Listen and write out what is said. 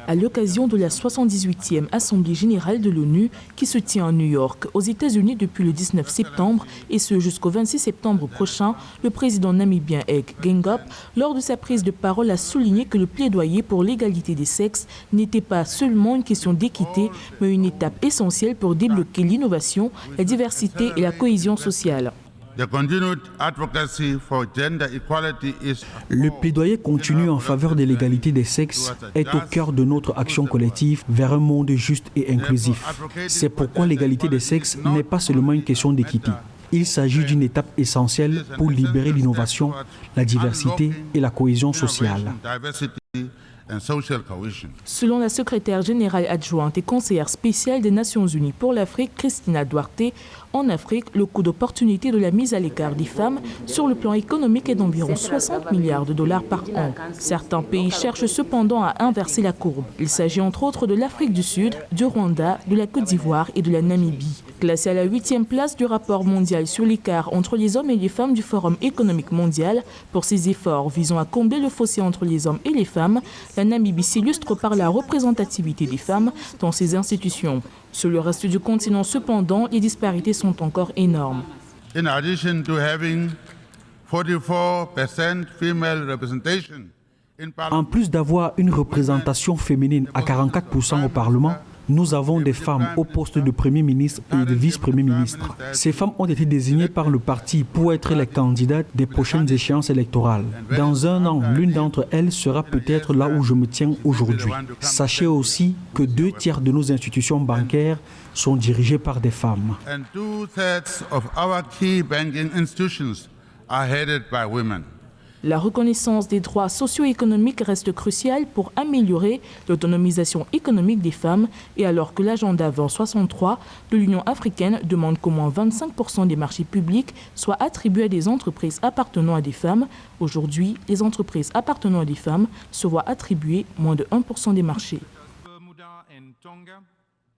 À l'occasion de la 78e Assemblée générale de l'ONU qui se tient à New York, aux États-Unis depuis le 19 septembre et ce jusqu'au 26 septembre prochain, le président namibien Hage Geingob, lors de sa prise de parole, a souligné que le plaidoyer pour l'égalité des sexes n'était pas seulement une question d'équité, mais une étape essentielle pour débloquer l'innovation, la diversité et la cohésion sociale. Le plaidoyer continu en faveur de l'égalité des sexes est au cœur de notre action collective vers un monde juste et inclusif. C'est pourquoi l'égalité des sexes n'est pas seulement une question d'équité. Il s'agit d'une étape essentielle pour libérer l'innovation, la diversité et la cohésion sociale. Selon la secrétaire générale adjointe et conseillère spéciale des Nations Unies pour l'Afrique, Christina Duarte, en Afrique, le coût d'opportunité de la mise à l'écart des femmes sur le plan économique est d'environ 60 milliards de dollars par an. Certains pays cherchent cependant à inverser la courbe. Il s'agit entre autres de l'Afrique du Sud, du Rwanda, de la Côte d'Ivoire et de la Namibie. Classée à la 8e place du rapport mondial sur l'écart entre les hommes et les femmes du Forum économique mondial, pour ses efforts visant à combler le fossé entre les hommes et les femmes, la Namibie s'illustre par la représentativité des femmes dans ses institutions. Sur le reste du continent, cependant, les disparités sont encore énormes. In addition to having 44% female representation in Parliament. En plus d'avoir une représentation féminine à 44% au Parlement, nous avons des femmes au poste de Premier ministre et de Vice-Premier ministre. Ces femmes ont été désignées par le parti pour être les candidates des prochaines échéances électorales. Dans un an, l'une d'entre elles sera peut-être là où je me tiens aujourd'hui. Sachez aussi que 2/3 de nos institutions bancaires sont dirigées par des femmes. And 2/3 of our key banking institutions are headed by women. La reconnaissance des droits socio-économiques reste cruciale pour améliorer l'autonomisation économique des femmes et alors que l'agenda 2063 de l'Union africaine demande qu'au moins 25% des marchés publics soient attribués à des entreprises appartenant à des femmes, aujourd'hui, les entreprises appartenant à des femmes se voient attribuer moins de 1% des marchés.